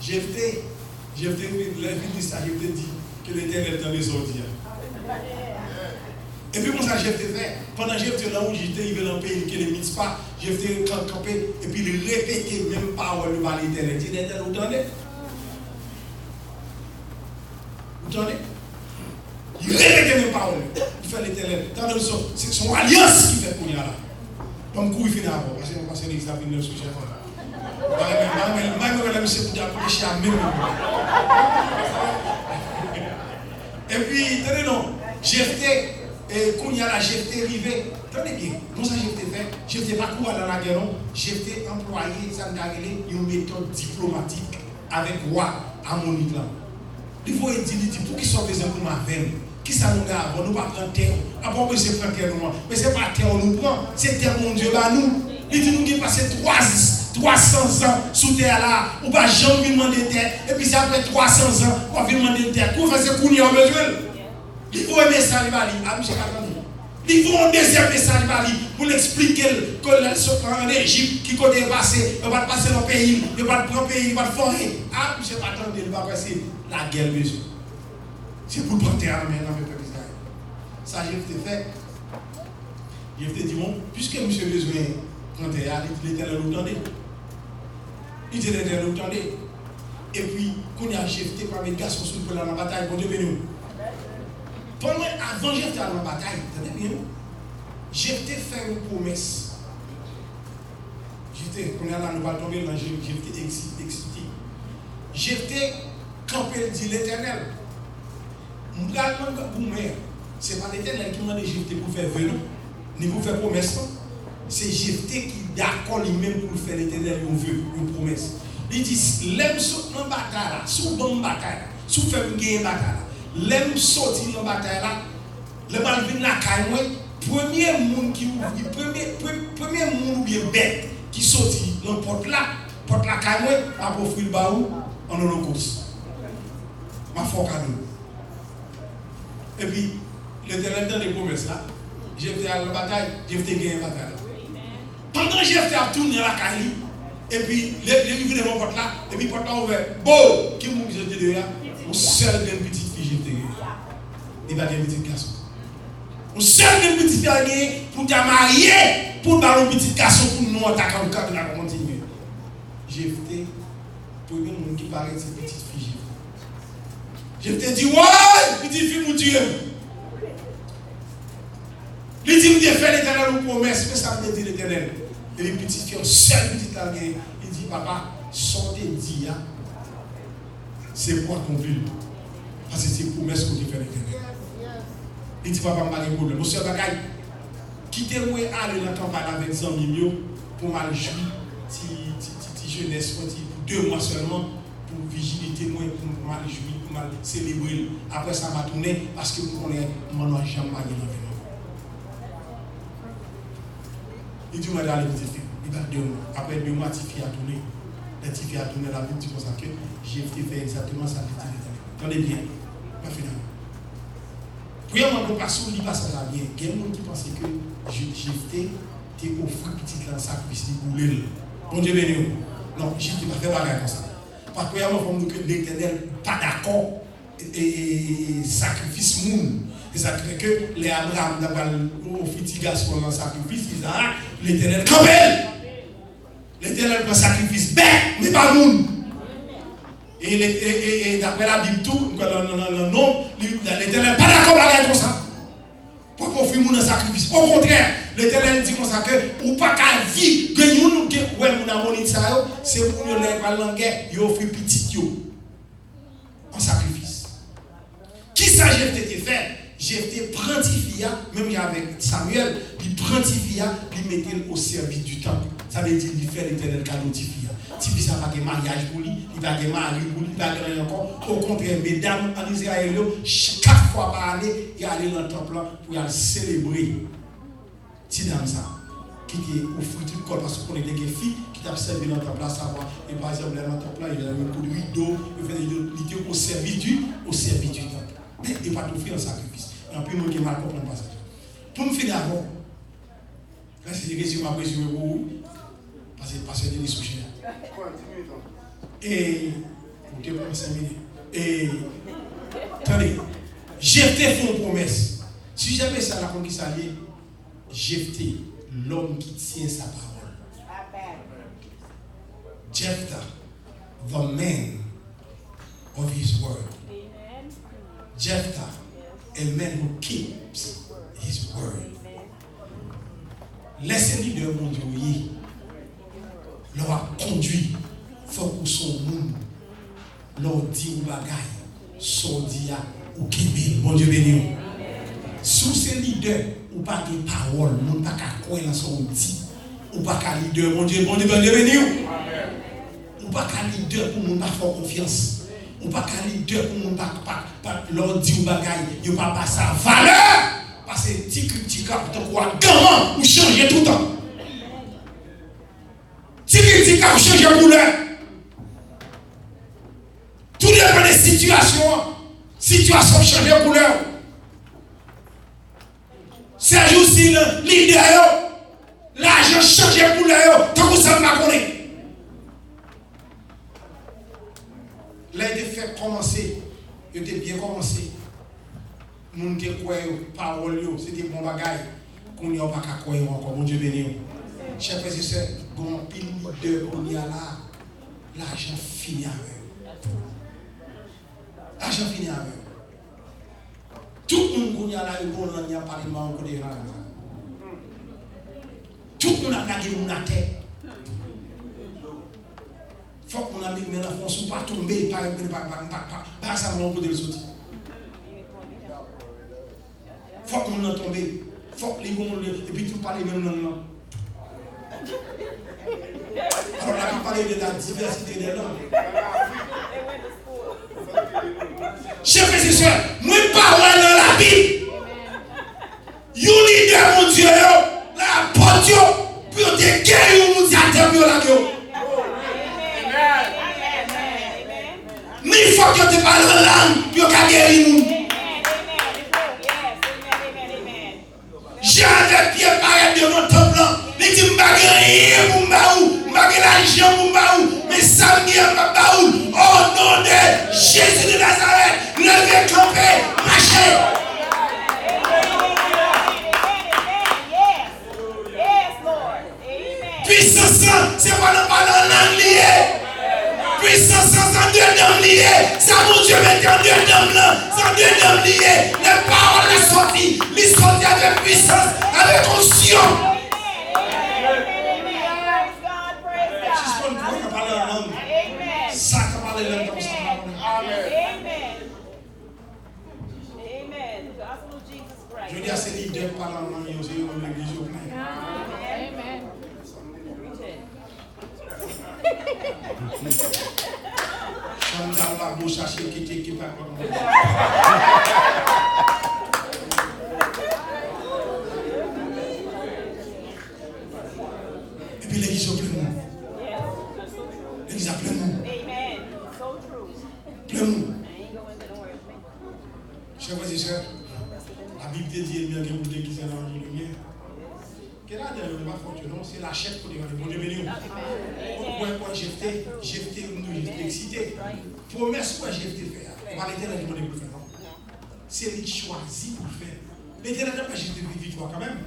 Jephthé dit que l'Éternel est dans les ordres. Et puis, comment ça Jephthé fait? Pendant Jephthé là où j'étais, il veut dans le pays qui ne limite pas. Jephthé campé et puis il répétait même parole de l'Éternel. Il dit, l'Éternel, vous entendez? Vous entendez? Il répète mes paroles. Il fait l'Éternel. C'est son alliance qui fait pour y aller. Donc, il finit avant. Parce que je passe l'église à venir sur chef. Et puis, tenez non, Jephthé, quand il y a la Jephthé arrivé, tenez bien, comment ça Jephthé fait? Jephthé pas quoi dans la guerre, non? Jephthé employé, ça nous a une méthode diplomatique avec roi Ammonite là. Il faut dire, pour qui sont besoin pour ma veine? Qui ça nous garde? On nous pas prendre terre. Après, on se prend terre, mais ce n'est pas terre, on nous prend. C'est terre, mon Dieu, là, nous. Il dit, nous qui passons 300 ans sous terre là, on va jamais demander terre. Et puis, c'est après 300 ans, on va demander terre. Pour faire ce qu'on y a besoin. Il faut aimer ça, il va dire, ah, monsieur Catani. Ils vont un deuxième message pour l'expliquer que en Égypte, qui connaît passé, il va passer dans le pays, il va prendre le pays, il va forêt. Ah, je ne sais pas attendre, il va passer la guerre, monsieur. C'est pour le prendre terre dans le peuple d'Israël. Ça, je t'ai fait. Je t'ai dit, bon, puisque monsieur besoin de prendre terre, il était là l'entendez. Il était là l'entendez. Et puis, quand il a jeté comme un garçon sur le plan de la bataille, pour devenir. Avant j'étais dans la bataille, attendez bien, j'étais fait une promesse. Quand on est là, nous allons tomber dans j'étais excité. J'étais campé, dit l'Éternel. Ce n'est pas l'Éternel qui m'a dit j'étais pour faire venir, ni pour faire promesse. C'est j'étais qui d'accord lui-même pour faire l'Éternel, une promesse. Il dit, l'aime sauter dans la bataille, sous bonne bataille, sous faire une guerre bataille. L'aime sortir dans la bataille là, le mal vient la caille, premier monde qui ouvre, premier monde ou bien bête qui sortit dans porte la caille, a pour offrir le baou en holocauste. Ma foi cadeau. Et puis, l'Éternel dans les promesses là, j'ai fait la bataille, j'ai fait gagner la bataille. Pendant que j'ai fait tourner la caille, et puis, les livres de mon porte là, et puis porte là ouvert, bon, qui m'a dit de là, on seul d'une petite fille, j'ai il va gagner un petit garçon. On seul une petite fille pour te marier, pour avoir un petit garçon pour nous attaquer au cadre de la continuer. J'ai fait pour le monde qui paraît cette petite fille. Je te dis, ouais, petite fille, mon Dieu. Il dit, il fait l'Éternel une promesse, mais ça me dit l'Éternel. Et les petites filles, seule petite larguée, il dit, papa, sortez d'IA, c'est pour accomplir. Parce que c'est une promesse que tu fais l'Éternel. Il dit, papa, je n'ai pas de problème. Monsieur Bagay, quittez-moi aller dans la campagne avec 100 millions pour mal jouir, petite jeunesse, pour 2 mois seulement, pour vigiliter, pour mal jouir, pour mal célébrer. Après ça, m'a tourné parce que vous connaissez, moi, je n'ai jamais gagné dans le il dit, moi, d'aller petite fille. Il va 2 mois. Après 2 mois, petite fille a tourné. La petite fille a tourné la vie, tu penses que j'ai fait exactement ça. Attendez bien, pas finalement. Premièrement, pour passer, il passe à la bien. Il y a des gens qui pensent que j'ai offert petit là, sacrifice pour l'île. Bon Dieu béni. Non, je ne vais pas faire bagarre comme ça. Parce que premièrement, il faut que l'Éternel n'est pas d'accord et sacrifice moun. C'est-à-dire que les Abraham ont fait petit garçon dans le sacrifice, ils disent, l'Éternel campel. L'Éternel prend sacrifice bête, mais pas moun. Et d'après la Bible, tout, non, l'Éternel n'est pas d'accord avec tout ça. Pas qu'on fait mon sacrifice. Au contraire, l'Éternel dit comme ça que, ou pas qu'à vivre, que nous, ouais, mon amour, c'est pour nous, les parler en guerre, ils ont fait petit en sacrifice. Qui ça, j'ai été fait? J'ai été prantifia, même avec Samuel, puis prantifia, puis mettait au service du temple. Ça veut dire qu'il fait l'Éternel cadeau tifia. Si ça va pas de mariage pour lui, il va de mariage pour lui, il va de encore. Au contraire, mesdames en Israël, 4 fois par année, il allait dans le temple pour aller célébrer. Si dans ça, qui était au fruit du corps, parce qu'on était des filles qui t'a servi dans le temple, à savoir, et par exemple, dans le temple, il a mis un coup de rideau, il était au service du temple. Mais il ne va pas t'offrir un sacrifice. Et puis, nous qui mal comprendre pas ça. Pour me finir avant, là, c'est des questions à présumer pour vous, parce que Denis Souché. Et, pour te prendre 5 minutes. Et, attendez, Jephté fait une promesse. Si jamais ça la conquête alliée, Jephté, l'homme qui tient sa parole. Jephthah, the man of his word. Jephthah, a man who keeps his word. Laissez leader mon Dieu, leur a conduit, faut que son monde, leur dit ou bagaille, son dia ou kébé, mon Dieu béni. Sous ces leaders, ou pas de parole, non pas qu'à quoi dans son dit, ou pas qu'à leader, mon Dieu béni. Ou pas qu'à leader pour mon pas faire confiance. Ou pas qu'à leader pour mon pas leur dit ou bagaille, il n'y a pas sa valeur. Parce que si critique pour quoi gamin ou changer tout le temps. Si critique ou changer couleur. Tout dépend des situations. Situation changer couleur. C'est juste l'idée, l'argent change pour l'eux, tant que ça ne m'a connu. Là, il fait commencer, il était bien commencé. Moun qui croit parole, c'était bon bagaille. Qu'on n'y a pas qu'à croire encore, mon Dieu béni. Chers frères et sœurs, bon pile de on y a là, l'argent fini avec eux. L'argent fini avec eux. Tout le monde qu'on y a là, il y a pas de mal au côté de là. Tout le monde a gagné une tête. Faut qu'on a mis mes enfants, ne pas tomber, pas ça, mon côté de l'autre. Faut qu'on a tombé. Faut que les gens et puis tout parler même langue. Alors là, on parle de la diversité des langues. Chers frères et sœurs, moi parle dans la Bible. Unité mon Dieu, la porte pour te guérir ou te terminer la gueule. Mais il faut que tu parles en langue pour te guérir. J'avais pied pareil devant le temple. Il dit, je ne vais pas l'argent, mais ça me dit, au nom de Jésus de Nazareth, levez, campez, marchez. Puissance, c'est pas dans langue liée. Puissance sans deux dames liées. Ça mon Dieu met en deux dames là. Sans deux dames liées. Les paroles sont sorties. Les sorties avec puissance, avec onction. Si je peux me parler en langue, ça peut parler en langue comme ça. Je dis à ces leaders de parler en langue, ils ont l'église au plein. Amen. Chante la bouche à ceux qui t'équipent à quoi. Et puis l'église au plein monde. L'église a plein monde. Plein monde. Chers frères et sœurs, la Bible dit bien que vous qui sont dans la lumière. Quelle est la dernière fois que non, c'est la chef pour les gens. Bon Dieu béni. Pourquoi j'étais excité. Promesse quoi j'étais fait. On va l'éternel demander pour faire. C'est lui qui choisit pour faire. L'éternel n'a pas j'étais victoire quand même.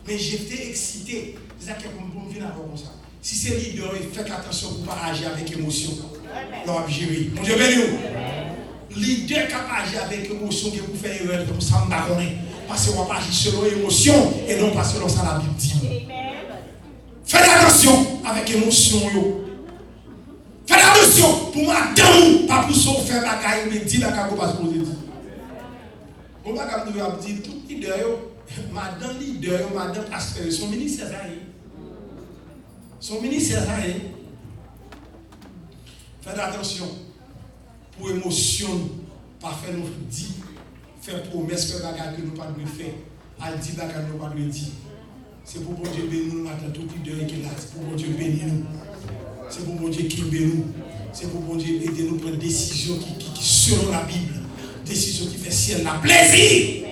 Mais j'étais excité. C'est ça qui est pour me venir avant comme ça. Si c'est leader, faites attention pour ne pas agir avec émotion. Non, j'ai mon Dieu béni. Leader capable d'agir avec émotion qui vous fait erreur comme ça, on ne parce qu'on va pas agir selon l'émotion et non pas selon ça la Bible dit. Faites attention avec émotion. Faites attention pour madame, pas pour se faire bagaille, mais dire la cago parce que vous dit. On va quand même dire tout leader, madame leader, madame pasteur, son ministère ça y. Son ministère ça y. Faites attention pour émotion, pas faire nous dire. Faire promesse, faire bagarre que nous ne pouvons pas faire. Elle dit bagarre que nous ne pouvons pas dire. C'est pour bon Dieu bénir nous maintenant, tout qui est là. C'est pour bon Dieu bénir nous. C'est pour bon Dieu qui bénit nous. C'est pour bon Dieu aider nous prendre des décisions qui selon la Bible. Décisions qui fait ciel la plaisir.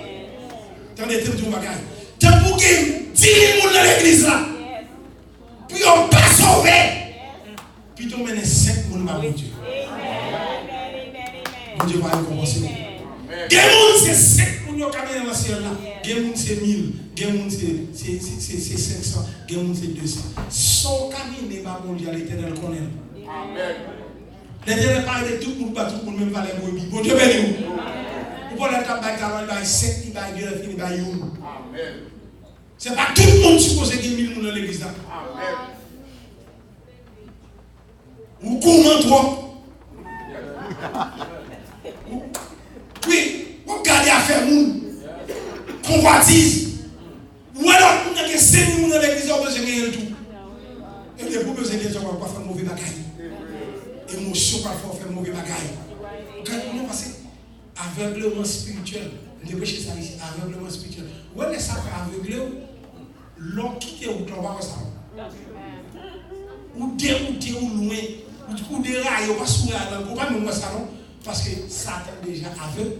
Attendez, tu me bagarre. Tu as pour que 10 000 dans l'église là. Puis on ne pas sauvé. Puis tu mènes 5 000 dans mon Dieu. Bon Dieu va commencer. Gemoun c'est 5 pour nous caméras dans la ciel là. Gemoun c'est 1000. Gemoun c'est 500. Gemoun c'est 200. Son caméra va bon Dieu à l'éternel connaît. Amen. L'éternel parle de tout le monde, pas tout le monde même pas les brebis. Bon Dieu béni. Vous prenez la table il va 5, il va 2, il va 1. Amen. C'est pas tout le monde supposé qu'il y ait 1000 dans l'église là. Amen. Ou comment toi? Oui, vous regardez à faire nous, convoitise. Ou alors, vous avez 5 000 dans l'église, vous avez rien du tout. Et les pauvres, vous avez déjà pas faire mauvais bagaille. Émotion, parfois, faire mauvais bagaille. Quand vous passez aveuglement spirituel, vous devez chez ça ici, aveuglement spirituel. Où est-ce que ça fait aveugler? L'homme qui est où, on va voir ça. Ou dérouté, ou loin, ou déraillé, ou pas sourire, ou pas même ça non. Parce que Satan déjà aveugle.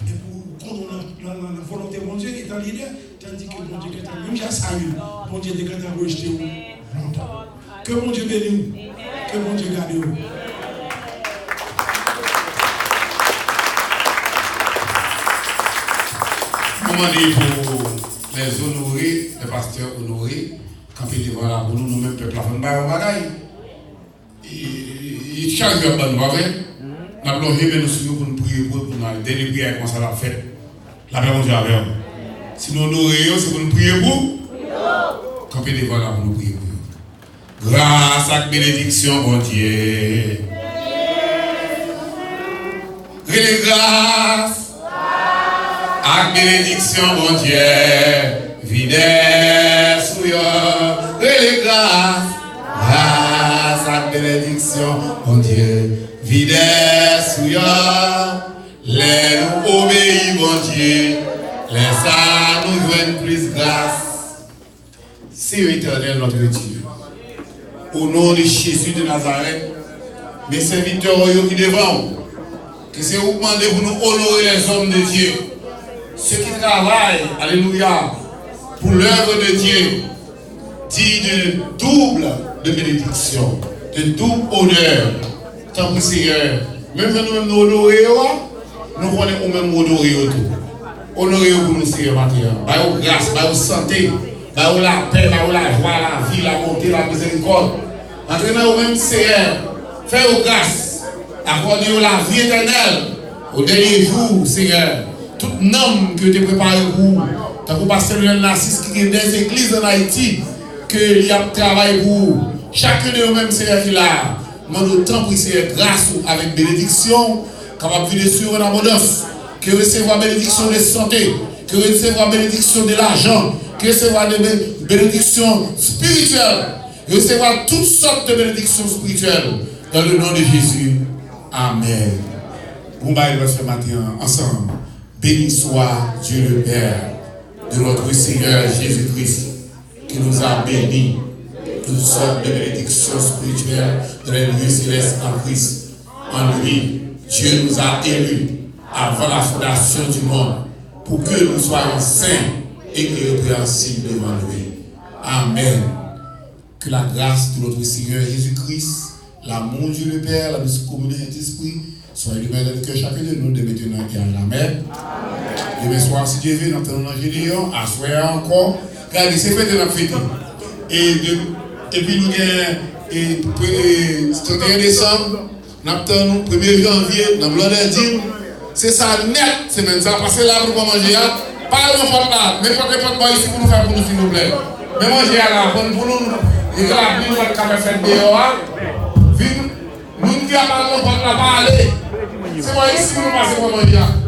Et pour dans la volonté de mon Dieu, étant leader, tandis que mon Dieu est en même salut, mon Dieu est en rejeté longtemps. Que mon Dieu bénisse, que mon Dieu garde vous. Comment dire pour les honorés, les pasteurs honorés, quand ils disent voilà, pour nous-mêmes, peuple, la fin de bagaille, ils chargent un bon bagage. Nous avons plongé nous sur pour nous prier pour nous dernier prière comme ça la fête. La paix mon Dieu avec nous. Si nous honorons, c'est pour nous prier pour. Quand ils disent voilà, pour nous prier pour. Grâce à bénédiction, mon Dieu. Et grâce. Ak bénédiction, mon Dieu, fidèle sous yo, et grâce ak bénédiction, mon Dieu, fidèle sous yo, les nous obéis, mon Dieu, les ça nous joignent plus grâce. Seigneur éternel, notre Dieu, au nom de Jésus de Nazareth, mes serviteurs qui devant, que c'est vous demander pour nous honorer les hommes de Dieu. Ceux qui travaillent, alléluia, pour l'œuvre de Dieu, dit de double de bénédiction, de double honneur. Tant que Seigneur, même nous nous honorons, nous connaissons même honorer tout. Honorer pour nous, Seigneur, matin. Par vos grâce, par vos santé, par la paix, par la joie, la vie, la bonté, la miséricorde. Entraînez-vous même, Seigneur, faites vos grâces, accordez-vous la vie éternelle au dernier jour, Seigneur. Tout nom que tu as préparé pour, tu as pasteur Lionel Narcisse qui est des églises en Haïti, qu'il y a travaillé pour chacun de nous-mêmes, Seigneur, qui l'a. Demande autant pour Seigneur, grâce avec bénédiction, capable de vivre sur une abondance, que recevoir bénédiction de santé, que recevoir bénédiction de l'argent, que recevoir des bénédictions spirituelles, que recevoir toutes sortes de bénédictions spirituelles. Dans le nom de Jésus. Amen. Bon, bah, il va ce matin ensemble. Béni soit Dieu le Père de notre Seigneur Jésus-Christ qui nous a bénis toutes sortes de bénédictions spirituelles dans les lieux célestes en Christ. En lui, Dieu nous a élus avant la fondation du monde pour que nous soyons saints et irrépréhensibles devant lui. Amen. Que la grâce de notre Seigneur Jésus-Christ, l'amour de Dieu le Père, la musique commune de l'Esprit, soyez le maître de cœur chacun de nous de maintenant et à jamais. Demain soir, si Dieu veut, nous entendons Gédéon, à soir encore. Regardez, c'est fait de la fête. Et puis nous avons le 31 décembre, nous attendons le 1er janvier, nous avons dit, c'est ça net, c'est même ça, parce que là, pour nous manger, pas de n'importe là, mais pas de n'importe ici pour nous faire pour nous, s'il vous plaît. Mais manger là, pour nous, et là, nous allons faire des dehors. Nous ne pouvons pas n'importe là, pas aller. C'est moi ici, nous passons pour manger.